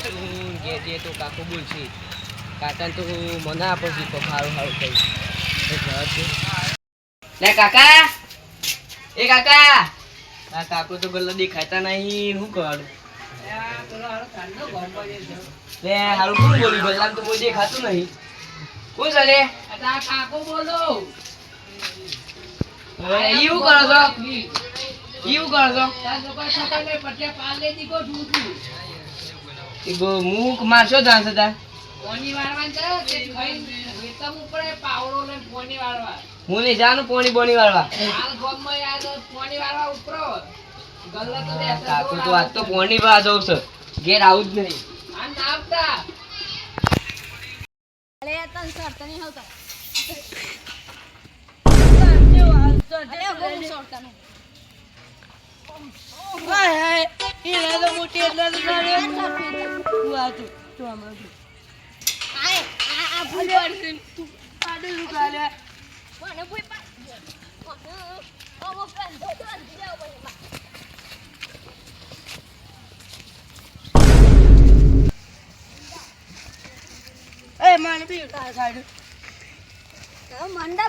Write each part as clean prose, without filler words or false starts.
તું જે જે તો કાકો બોલશે કાકા તો મને આપો શીખો સારું સારું કહી લે કાકા એ કાકા આ કાકો તો ગલ્લા દેખાતા નહીં શું કરું લે હારું કોણ બોલ્યું ગલ્લા તો કોઈ દેખાતું નહીં કોણ ચાલે કાકો બોલો એવું કરો છો એવું કરો છો મુખ મારશો ત્યાં છતાં હું નહીં જાનું પોણી બોણી વાળવા કાકુ તો આજ તો પોણી વાળવા જવું છે ઘેર આવું જ નહીં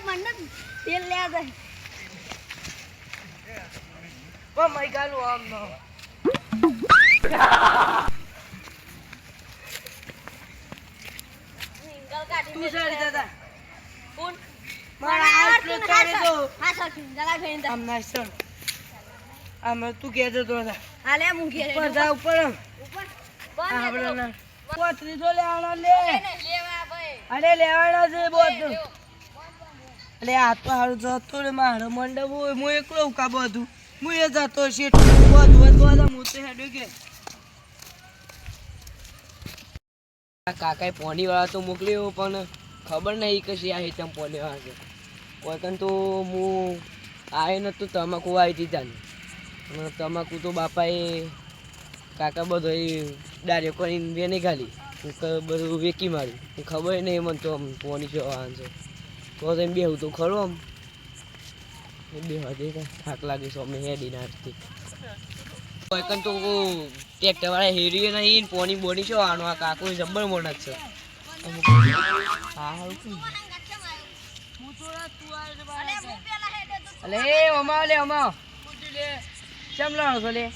મંડપ તેલ લે દે ઓ માય ગાલો આમ નો તું સાડી દાદા કોણ મારા આટલો કરે તો હા સર જલા ફેંદા આમ ના સર આમ તું કેજો તો હાલે હું ઘેરે ઉપર જા ઉપર ઉપર આપણે ના પોતરી તો લેવાના લે લેવા ભાઈ અરે લેવાના છે બધું અરે આ તો હારું જતો રે મારો મંડપ હોય હું એકલો કા બધું હું એ જતો છે બધું તો મોતે હેડ્યો કે કાકાએ પોણી વાળા તો મોકલ્યો પણ ખબર નહીં કે આ હેતમ પોણી વાળા છે કોઈ તો હું આવે નતું તમાકુ આવી દીધા ને તમાકુ તો બાપાએ કાકા બધો એ ડાર્યો કરીને બેને ખાલી બધું વેકી માર્યું ખબર નહીં મને તો આમ પોણી જવાનું છે તો એમ બેહું તો ખરું આમ બે વાગે થાક લાગે છે અમે હેડી નાખતી કોઈ તો ટ્રેક્ટર વાળા હેરીએ નહીં પોણી બોડી છો આનો આ કાકો જબ્બર મોણસ છે અલે ઓમા લે ઓમા કેમ લાવો છો લે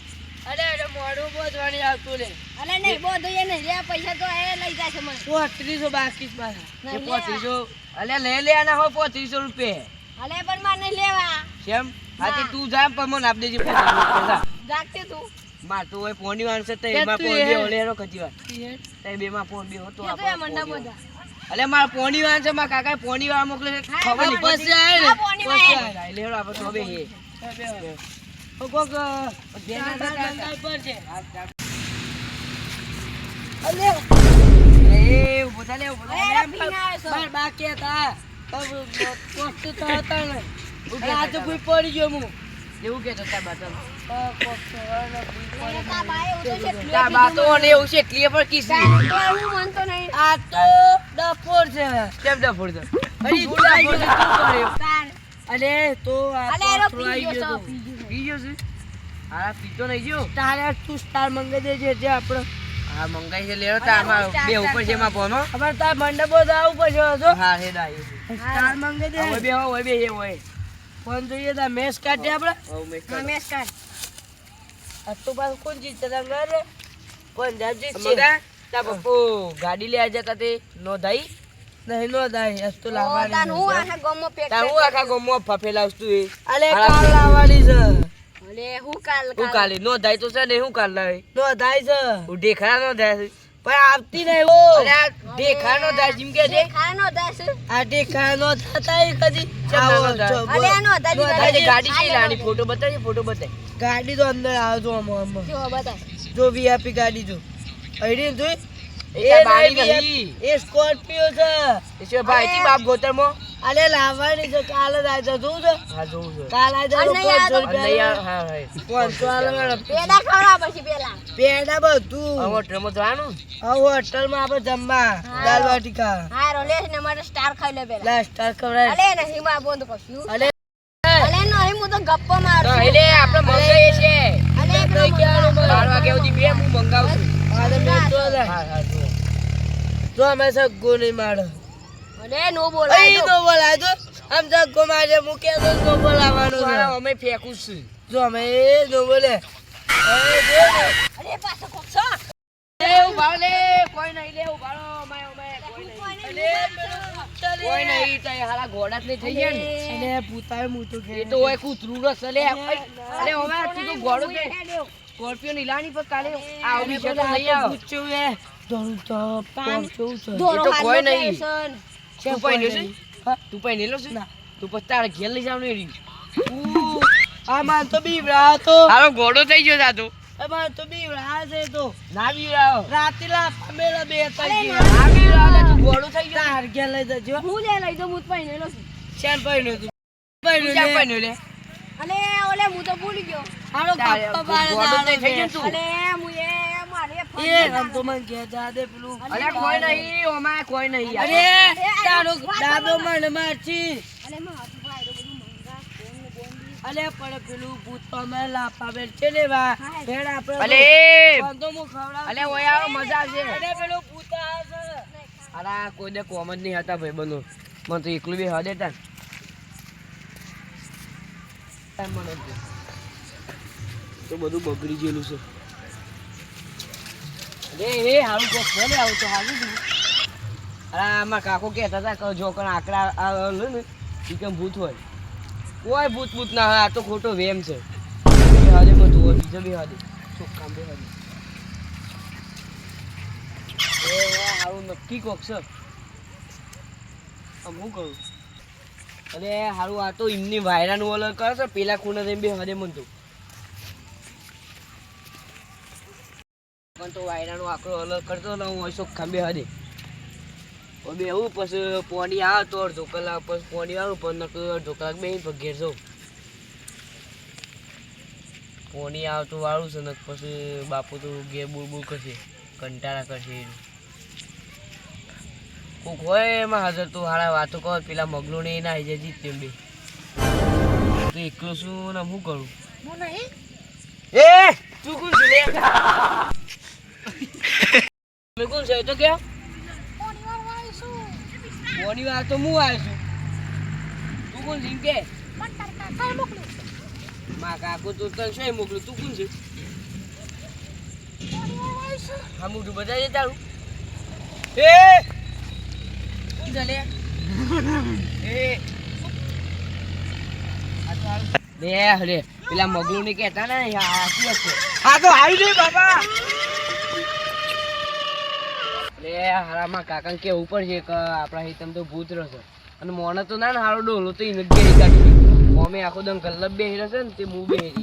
અરે મોડું બોધવાની આવતું લે અલે નહીં બોધો એ નહીં લે પૈસા તો એ લઈ જાશે મને 3500 બાકી પાછા 3500 અલે લે લે આના હો 3500 રૂપિયા અલે પણ માર નહીં લેવા કેમ આથી તું જા પણ મને આપી દેજે 3500 જાગતે તું માર તો ઓય પોણી વાણસે તો એમાં પોણ બે ઓલેરો કજી વાત તે બે માં પોણ બે હતો આ મંડા બોધા અલે માર પોણી વાણસે માં કાકા પોણી વાળા મોકલે ખબર નહીં પછી આય ને પછી આય લેરો આપણે તો બે હે ઓ કોક દેના કાકા પર છે અલે એ બોધા લે બાર બાકી હતા પોસ્ટ તો હતા ને આ તો કોઈ પડી ગયો હું એવું કેતો તા બાતમ તા બાતો ને એવું છે એટલે પર કિસી હું માનતો નહીં આ તો ડફોર છે કેમ ડફોર છે અરે તું ડફોર છે તું કર્યો અરે તો આ તો ફ્રાઈ ગયો તો પીજો છે આ પીતો નહીં જો તારે તું સ્ટાર મંગાઈ દેજે જે આપણો હા મંગાઈ છે લેરો તા આમાં બે ઉપર છે માં પોનો ખબર તા મંડપો જા ઉપર છે જો હા હે દાઈ સ્ટાર મંગાઈ દે હોય બે એ હોય ફોન જોઈએ તા મેસ કાઢે આપણે મેસ કાર્ડ આ તો બસ કોણ જીત રંગા રે કોણ જાજી છે તા પપ્પો ગાડી લે આજા તાતે નો દાઈ નહીં નો દાઈ અસ તો લાવવાની તાન હું આખા ગોમો પેક તા હું આખા ગોમો ફફેલા વસ્તુ એ અલે કાલ લાવવાની છે અલે હું કાલ કાલે નો દાઈ તો છે ને હું કાલ લાવી નો દાઈ છે હું દેખા નો દાઈ પણ આવતી નહીં ઓ અરે આ દેખા નો દાઈ જીમ કે છે ખાનો દાસ આ દેખા નો થતાય કદી આવો અલે આનો દાદી ગાડી છે લાની ફોટો બતાય ગાડી તો અંદર આવજો આમ જો બતાય જો વીઆઈપી ગાડી જો આઈડી જોઈ એ બાડી નહીં એ સ્કોર્પિયો છે એ છે ભાઈ થી બાપ ગોતરમો અલે લાવવાની છે કાલ જ આવજો જોઉં છે હા જોઉં છે કાલ આવજો 500 રૂપિયા હા હા 500 પેડા ખવડા પછી પેડા બધું હોટલમાં જવાનું હોટલમાં આપણે જમવા દાળ બાટી ખા હારો લે ને મારે સ્ટાર ખાઈ લે પેલા લા સ્ટાર ખવડાય અલે નહીં માં બોંધ પછી અલે નહીં હું તો ગપ્પો મારું એટલે આપણે મંગાઈએ છે અલે કઈ કે 12 વાગે સુધી બે હું મંગાવું છું અરે મેં તો લે. હા હા જો તો અમે સગ્ગો નહીં મારે. અલે નો બોલાય અહીં તો. તો બોલાય તો. આમ સગ્ગો મારે મૂકે તો નો બોલાવાનું છે. અમે ફેંકું છું જો અમે નો બોલે. હવે જો ને. અરે પાછો કોક છો. એ ઉભા લે કોઈ નહીં લે ઉભા રહો અમે કોઈ નહીં અલે પેલું પૂછતા કોઈ લે. નહીં તો હાલા ઘોડા જ નહીં થઈ ગયા ને અલે પૂતાએ મું તો એ તો હોય કૂતરું રસ લે અરે હવે તું તો ઘોડો કે સ્કોર્પિયો નીલાની પર કાલે આ બી છે તો નહીં આવ પૂછ્યું એ. દોડું તો પહોંચવું છે. દોરો એ તો કોઈ હાથનો નહીં. ફેશન. તું પહેર્યો છે હા. તું પહેરેલો છે ના. તું પછી તારે ઘેર લઈ જવાનું એરી આ માર તો બીવડા હતો. હાલો ઘોડો થઈ ગયો તાતો આ માર તો બીવડા છે તો. ના બીવડાવો રાતે લાફા મેલા બે હતા અરે ગયા. ના. ના બીવડાવો તું ઘોડો થઈ ગયો તાર ઘેર લઈ જજો. હું લે લઈ દઉં હું જ પહેરેલો છું. શેન પહેર્યું તું? તું ક્યાં પહેર્યું પહેર્યો લે અને ઓલે હું તો ભૂલી ગયો. હાલો તારે કપ્પા બારે ઘોડો દાડો થઈ ગયો બે. તું અને હું એ મારે એ આમ તો મને ઘેર જા દે પેલું. અલે કોઈ નહીં ઓમાં કોઈ નહીં યાર. અરે તારો દાદો મને મારછી. અલે માં હાથ ભાઈ બધું મંગા ફોન ને બોન બી. અલે પણ પેલું ભૂત તો અમે લાફા બેલ છે લેવા. ભેડ આપણે અલે ફોન તો હું ખવડાવું. અલે ઓય આવો મજા આવશે અલે પેલું ભૂત આવશે. અલા કોઈ દે કોમ જ નહીં હતા ભાઈ બંધો મને તો એકલું બી હદે તા તો બધું બગડી ગયેલું છે અરે એ હારું કોક ભલે આવું તો હારું જ અરે આમાં કાકો કહેતા હતા કે જો કણ આકડા લે ને ઈ કેમ ભૂત હોય કોઈ ભૂત ના હોય આ તો ખોટો વેમ છે હદે બધું હોય બીજો બી હદે ચોખ્ખામ બી હદે એ હારું નક્કી કોક છે આમ હું કરું અરે હારું આ તો એમની વાયરાનું ઓલર કરે છે પેલા ખૂણે જઈને બી હદે મનતું પણ તો વાયરાનું આકડો અલગ કરતો ને હું ચોખ્ખામ બી હદે બે એવું પછી પોણી આવે તો અડધો કલાક પછી પોણી આવું પણ નકર અડધો કલાક બેસી પછી ઘેર જાઉં પોણી આવતું વાળું છે ને પછી બાપુ તો ઘેર બુલબુલ કરશે કંટાળા કરશે એનું કોક હોય એમાં હાજર તું હારા વાતો કર પેલા મગલું ને ના આવી જાય જીત તેમ બે તું એકલો શું ને શું કરું એ તું કોણ છે લે તમે કોણ છે એ તો ક્યાં પોણી વાર તો હું આવ્યો છું તું કોણ છે એમ કે મા કાકુ તું તને શું મોકલું તું કોણ છે હા મોઢું બતાવી દે તારું એ કોણ છે લે એ બે હરે પેલા મગલું ને કહેતા ને હાથી હશે હા તો આવી દે બાબા લે હારામાં કાકા કેવું પડશે કે આપણા હિતમ તો ભૂત રહેશે અને મોને તો ના ને હારો ડોલો તો એને ઘેરી કાઢી અમે આખો દમ ગલ્લબ બેહી રહેશે ને તે મું બેહી